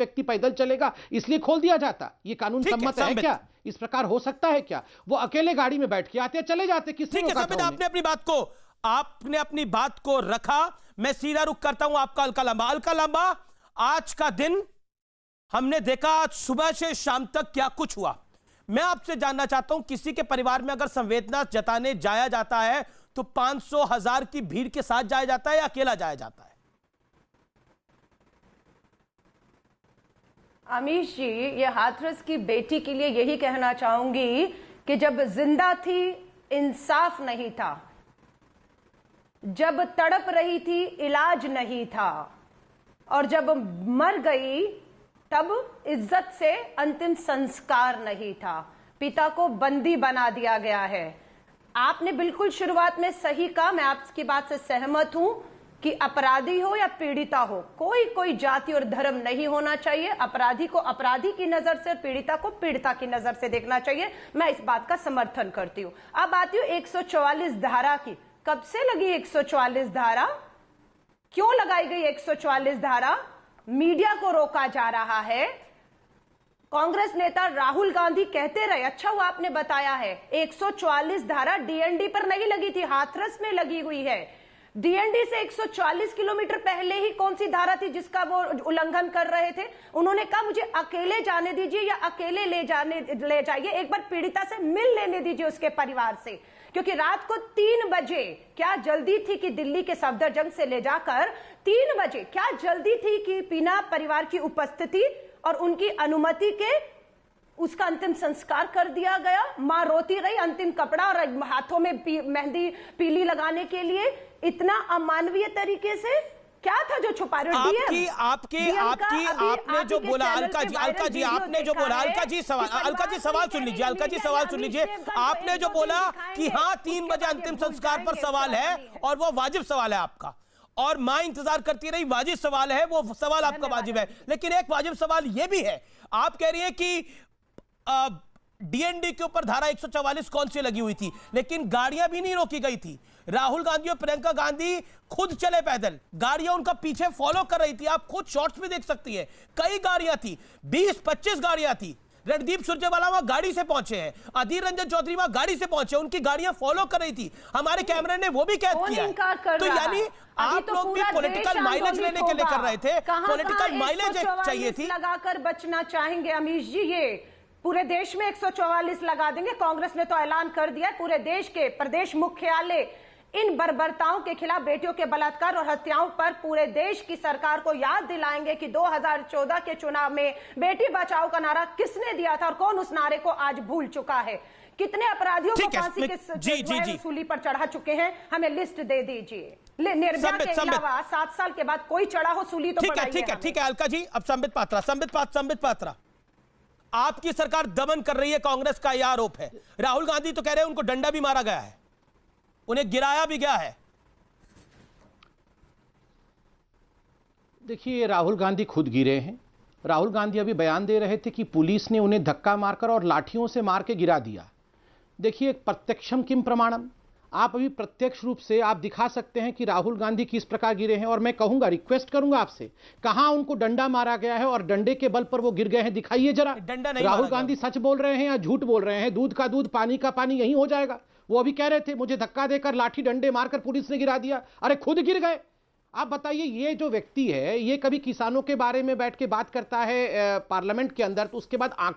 व्यक्ति पैदल चलेगा इसलिए खोल दिया जाता? ये कानून सम्मत है क्या? इस प्रकार हो सकता है क्या? वो अकेले गाड़ी में बैठ के आते चले जाते, किसने रोका था? आपने अपनी बात को रखा। मैं सीधा रुख करता हूं आपका अलका लांबा। आज का दिन हमने देखा, आज सुबह से शाम तक क्या कुछ हुआ। मैं आपसे जानना चाहता हूं, किसी के परिवार में अगर संवेदना जताने जाया जाता है तो 500,000 की भीड़ के साथ जाया जाता है या अकेला जाया जाता है? अमीश जी, ये हाथरस की बेटी के लिए यही कहना चाहूंगी कि जब जिंदा थी इंसाफ नहीं था, जब तड़प रही थी इलाज नहीं था, और जब मर गई तब इज्जत से अंतिम संस्कार नहीं था। पिता को बंदी बना दिया गया है। आपने बिल्कुल शुरुआत में सही कहा, मैं आपकी बात से सहमत हूं कि अपराधी हो या पीड़िता हो, कोई जाति और धर्म नहीं होना चाहिए। अपराधी को अपराधी की नजर से और पीड़िता को पीड़िता की नजर से देखना चाहिए। मैं इस बात का समर्थन करती हूं। अब आती हूं 144 धारा की। कब से लगी 144 धारा? क्यों लगाई गई 144 धारा? मीडिया को रोका जा रहा है। कांग्रेस नेता राहुल गांधी कहते रहे, अच्छा हुआ आपने बताया है, 144 धारा डीएनडी पर नहीं लगी थी, हाथरस में लगी हुई है। डीएनडी से 140 किलोमीटर पहले ही कौन सी धारा थी जिसका वो उल्लंघन कर रहे थे? उन्होंने कहा मुझे अकेले जाने दीजिए या अकेले ले जाइए, एक बार पीड़िता से मिल लेने दीजिए उसके परिवार से, क्योंकि रात को 3 बजे क्या जल्दी थी कि दिल्ली के सफदरजंग से ले जाकर 3 बजे क्या जल्दी थी कि बिना परिवार की उपस्थिति और उनकी अनुमति के उसका अंतिम संस्कार कर दिया गया। मां रोती रही, अंतिम कपड़ा और हाथों में मेहंदी पीली लगाने के लिए। इतना अमानवीय तरीके से क्या था जो छुपा रहे? आपने जो बोला, अलका जी आपने जो बोला, अलका जी सवाल सुन लीजिए। आपने जो बोला कि हाँ 3 बजे अंतिम संस्कार पर सवाल है और वो वाजिब सवाल है आपका, और मां इंतजार करती रही, वाजिब सवाल है, वो सवाल आपका वाजिब है। लेकिन एक वाजिब सवाल ये भी है, आप कह रही है कि डीएनडी के ऊपर धारा 144 कौन सी लगी हुई थी, लेकिन गाड़ियां भी नहीं रोकी गई थी। राहुल गांधी और प्रियंका गांधी खुद चले पैदल, गाड़ियां उनका पीछे फॉलो कर रही थी। आप खुद शॉर्ट्स में देख सकती है, कई गाड़ियां थी, 20-25 गाड़ियां थी। रणदीप सुरजेवाला वहां गाड़ी से पहुंचे हैं, अधीर रंजन चौधरी वहां गाड़ी से पहुंचे, उनकी गाड़ियां फॉलो कर रही थी। हमारे कैमरे ने वो भी कैद किया है। तो यानी आप लोग भी पॉलिटिकल माइलेज लेने के लिए कर रहे थे, पॉलिटिकल माइलेज चाहिए थी। लगाकर बचना चाहेंगे अमीश जी, ये पूरे देश में 144 लगा देंगे। कांग्रेस ने तो ऐलान कर दिया, पूरे देश के प्रदेश मुख्यालय इन बर्बरताओं के खिलाफ, बेटियों के बलात्कार और हत्याओं पर पूरे देश की सरकार को याद दिलाएंगे कि 2014 के चुनाव में बेटी बचाओ का नारा किसने दिया था और कौन उस नारे को आज भूल चुका है। कितने अपराधियों को फांसी के सूली पर चढ़ा चुके हैं, हमें लिस्ट दे दीजिए। निर्भया के अलावा 7 साल के बाद कोई चढ़ा हो सूली तो ठीक है अलका जी। अब संबित पात्रा, आपकी सरकार दमन कर रही है, कांग्रेस का यह आरोप है। राहुल गांधी तो कह रहे हैं उनको डंडा भी मारा गया है, उन्हें गिराया भी गया है। देखिए, राहुल गांधी खुद गिरे हैं। राहुल गांधी अभी बयान दे रहे थे कि पुलिस ने उन्हें धक्का मारकर और लाठियों से मार के गिरा दिया। देखिए, प्रत्यक्षम किम प्रमाणम, आप अभी प्रत्यक्ष रूप से आप दिखा सकते हैं कि राहुल गांधी किस प्रकार गिरे हैं। और मैं कहूंगा, रिक्वेस्ट करूंगा आपसे, कहां उनको डंडा मारा गया है और डंडे के बल पर वो गिर गए हैं, दिखाइए जरा। राहुल गांधी सच बोल रहे हैं या झूठ बोल रहे हैं? दूध का दूध पानी का पानी यही हो जाएगा। वो अभी कह रहे थे मुझे धक्का देकर लाठी डंडे मारकर पुलिस ने गिरा दिया, अरे खुद गिर गए। आप बताइए, ये जो व्यक्ति है ये कभी किसानों के बारे में बैठ के बात करता है पार्लियामेंट के अंदर, तो उसके बाद आंख